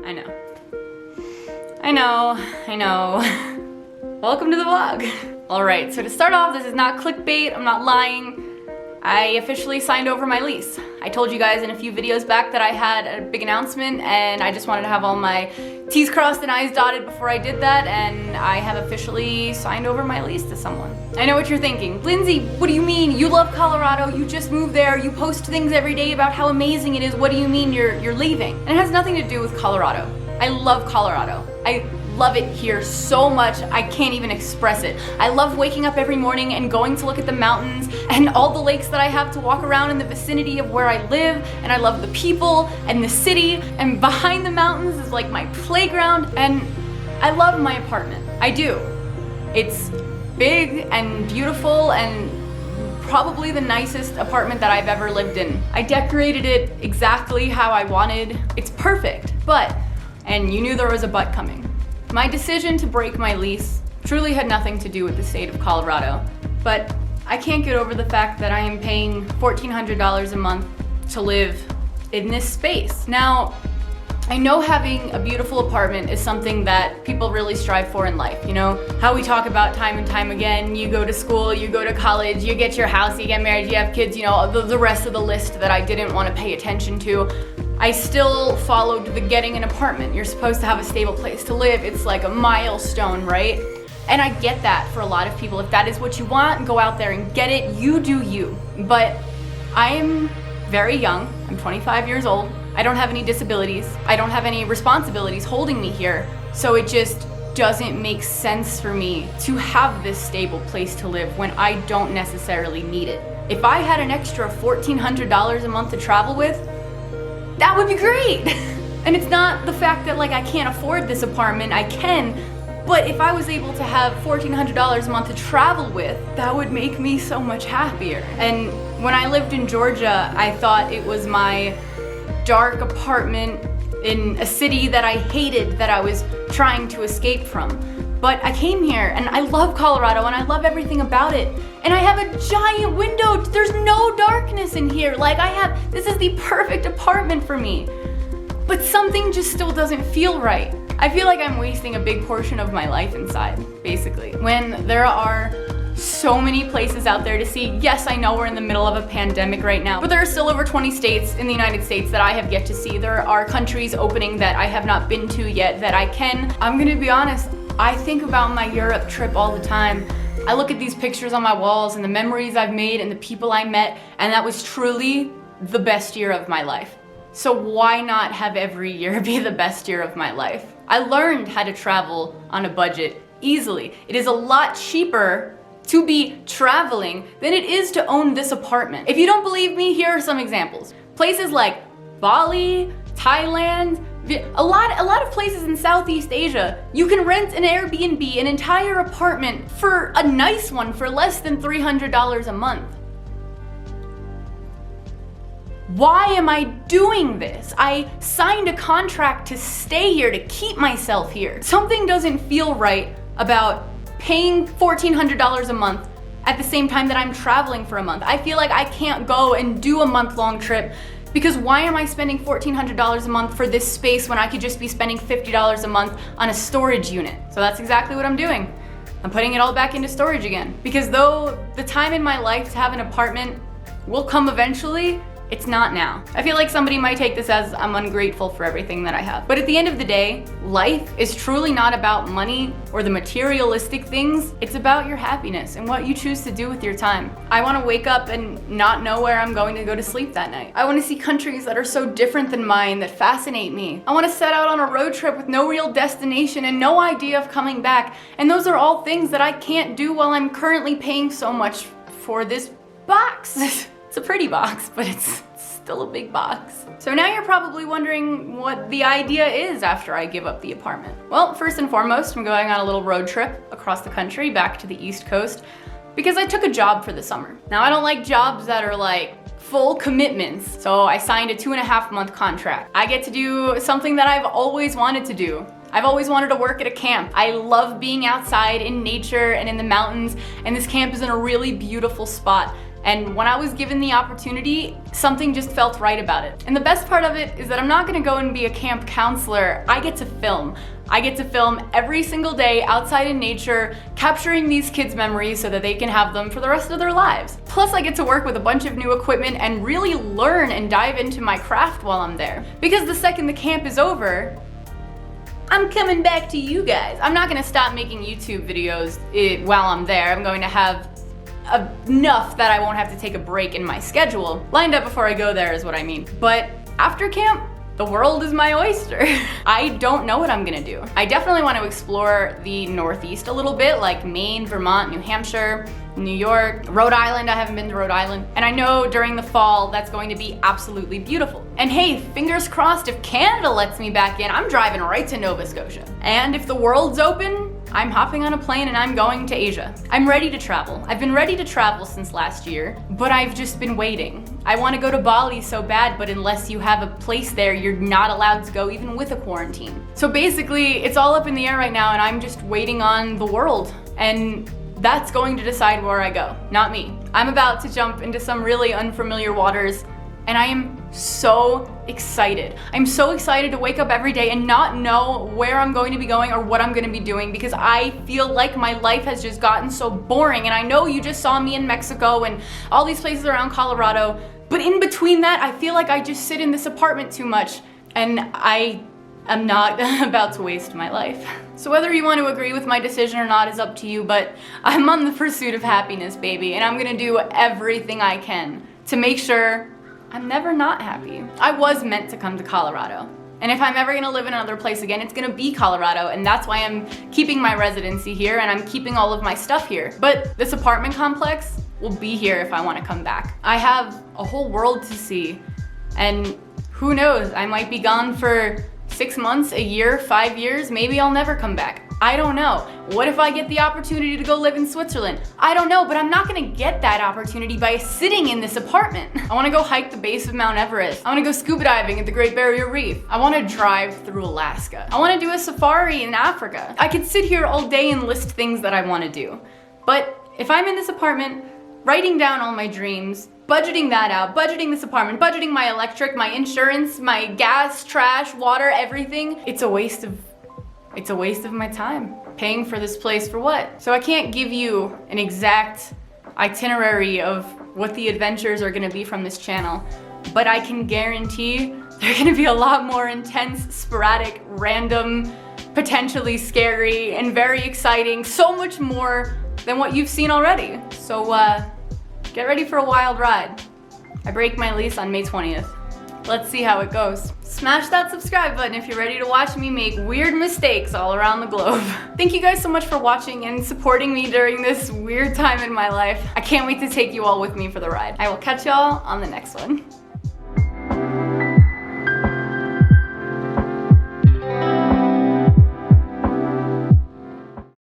I know. I know. Welcome to the vlog. Alright, so to start off, this is not clickbait, I'm not lying. I officially signed over my lease. I told you guys in a few videos back that I had a big announcement and I just wanted to have all my T's crossed and I's dotted before I did that, and I have officially signed over my lease to someone. I know what you're thinking. Lindsay, what do you mean? You love Colorado, you just moved there, you post things every day about how amazing it is. What do you mean you're leaving? And it has nothing to do with Colorado. I love Colorado. I love it here so much, I can't even express it. I love waking up every morning and going to look at the mountains and all the lakes that I have to walk around in the vicinity of where I live, and I love the people and the city, and behind the mountains is like my playground, and I love my apartment. I do. It's big and beautiful and probably the nicest apartment that I've ever lived in. I decorated it exactly how I wanted. It's perfect, but, and you knew there was a but coming. My decision to break my lease truly had nothing to do with the state of Colorado, but I can't get over the fact that I am paying $1,400 a month to live in this space. Now, I know having a beautiful apartment is something that people really strive for in life. You know, how we talk about time and time again, you go to school, you go to college, you get your house, you get married, you have kids, you know, the rest of the list that I didn't want to pay attention to. I still followed the getting an apartment. You're supposed to have a stable place to live. It's like a milestone, right? And I get that for a lot of people. If that is what you want, go out there and get it. You do you. But I am very young. I'm 25 years old. I don't have any disabilities. I don't have any responsibilities holding me here. So it just doesn't make sense for me to have this stable place to live when I don't necessarily need it. If I had an extra $1,400 a month to travel with, that would be great. And it's not the fact that like I can't afford this apartment, I can, but if I was able to have $1,400 a month to travel with, that would make me so much happier. And when I lived in Georgia, I thought it was my dark apartment in a city that I hated, that I was trying to escape from. But I came here and I love Colorado and I love everything about it. And I have a giant window. There's no darkness in here. Like this is the perfect apartment for me. But something just still doesn't feel right. I feel like I'm wasting a big portion of my life inside, basically. When there are so many places out there to see. Yes, I know we're in the middle of a pandemic right now, but there are still over 20 states in the United States that I have yet to see. There are countries opening that I have not been to yet that I can. I'm gonna be honest, I think about my Europe trip all the time. I look at these pictures on my walls and the memories I've made and the people I met, and that was truly the best year of my life. So why not have every year be the best year of my life? I learned how to travel on a budget easily. It is a lot cheaper to be traveling than it is to own this apartment. If you don't believe me, here are some examples. Places like Bali, Thailand, a lot of places in Southeast Asia, you can rent an Airbnb, an entire apartment, for a nice one for less than $300 a month. Why am I doing this? I signed a contract to stay here, to keep myself here. Something doesn't feel right about paying $1,400 a month at the same time that I'm traveling for a month. I feel like I can't go and do a month-long trip because why am I spending $1,400 a month for this space when I could just be spending $50 a month on a storage unit? So that's exactly what I'm doing. I'm putting it all back into storage again. Because though the time in my life to have an apartment will come eventually, it's not now. I feel like somebody might take this as I'm ungrateful for everything that I have. But at the end of the day, life is truly not about money or the materialistic things. It's about your happiness and what you choose to do with your time. I want to wake up and not know where I'm going to go to sleep that night. I want to see countries that are so different than mine that fascinate me. I want to set out on a road trip with no real destination and no idea of coming back. And those are all things that I can't do while I'm currently paying so much for this box. It's a pretty box, but it's still a big box. So now you're probably wondering what the idea is after I give up the apartment. Well, first and foremost, I'm going on a little road trip across the country back to the East Coast because I took a job for the summer. Now, I don't like jobs that are like full commitments, so I signed a 2.5-month contract. I get to do something that I've always wanted to do. I've always wanted to work at a camp. I love being outside in nature and in the mountains, and this camp is in a really beautiful spot. And when I was given the opportunity, something just felt right about it. And the best part of it is that I'm not gonna go and be a camp counselor. I get to film. I get to film every single day outside in nature, capturing these kids' memories so that they can have them for the rest of their lives. Plus, I get to work with a bunch of new equipment and really learn and dive into my craft while I'm there. Because the second the camp is over, I'm coming back to you guys. I'm not gonna stop making YouTube videos while I'm there. I'm going to have enough that I won't have to take a break in my schedule. Lined up before I go there is what I mean. But after camp, the world is my oyster. I don't know what I'm gonna do. I definitely want to explore the Northeast a little bit, like Maine, Vermont, New Hampshire, New York, Rhode Island. I haven't been to Rhode Island. And I know during the fall, that's going to be absolutely beautiful. And hey, fingers crossed, if Canada lets me back in, I'm driving right to Nova Scotia. And if the world's open, I'm hopping on a plane and I'm going to Asia. I'm ready to travel. I've been ready to travel since last year, but I've just been waiting. I want to go to Bali so bad, but unless you have a place there, you're not allowed to go even with a quarantine. So basically, it's all up in the air right now and I'm just waiting on the world. And that's going to decide where I go, not me. I'm about to jump into some really unfamiliar waters and I am so excited. I'm so excited to wake up every day and not know where I'm going to be going or what I'm going to be doing because I feel like my life has just gotten so boring. And I know you just saw me in Mexico and all these places around Colorado, but in between that, I feel like I just sit in this apartment too much and I'm not about to waste my life. So whether you want to agree with my decision or not is up to you, but I'm on the pursuit of happiness, baby, and I'm gonna do everything I can to make sure I'm never not happy. I was meant to come to Colorado. And if I'm ever gonna live in another place again, it's gonna be Colorado, and that's why I'm keeping my residency here and I'm keeping all of my stuff here. But this apartment complex will be here if I wanna come back. I have a whole world to see, and who knows, I might be gone for 6 months, a year, 5 years, maybe I'll never come back. I don't know. What if I get the opportunity to go live in Switzerland? I don't know, but I'm not gonna get that opportunity by sitting in this apartment. I wanna go hike the base of Mount Everest. I wanna go scuba diving at the Great Barrier Reef. I wanna drive through Alaska. I wanna do a safari in Africa. I could sit here all day and list things that I wanna do. But if I'm in this apartment, writing down all my dreams, budgeting that out, budgeting this apartment, budgeting my electric, my insurance, my gas, trash, water, everything, it's a waste of my time. Paying for this place for what? So I can't give you an exact itinerary of what the adventures are gonna be from this channel, but I can guarantee they're gonna be a lot more intense, sporadic, random, potentially scary, and very exciting, so much more than what you've seen already. So get ready for a wild ride. I break my lease on May 20th. Let's see how it goes. Smash that subscribe button if you're ready to watch me make weird mistakes all around the globe. Thank you guys so much for watching and supporting me during this weird time in my life. I can't wait to take you all with me for the ride. I will catch y'all on the next one.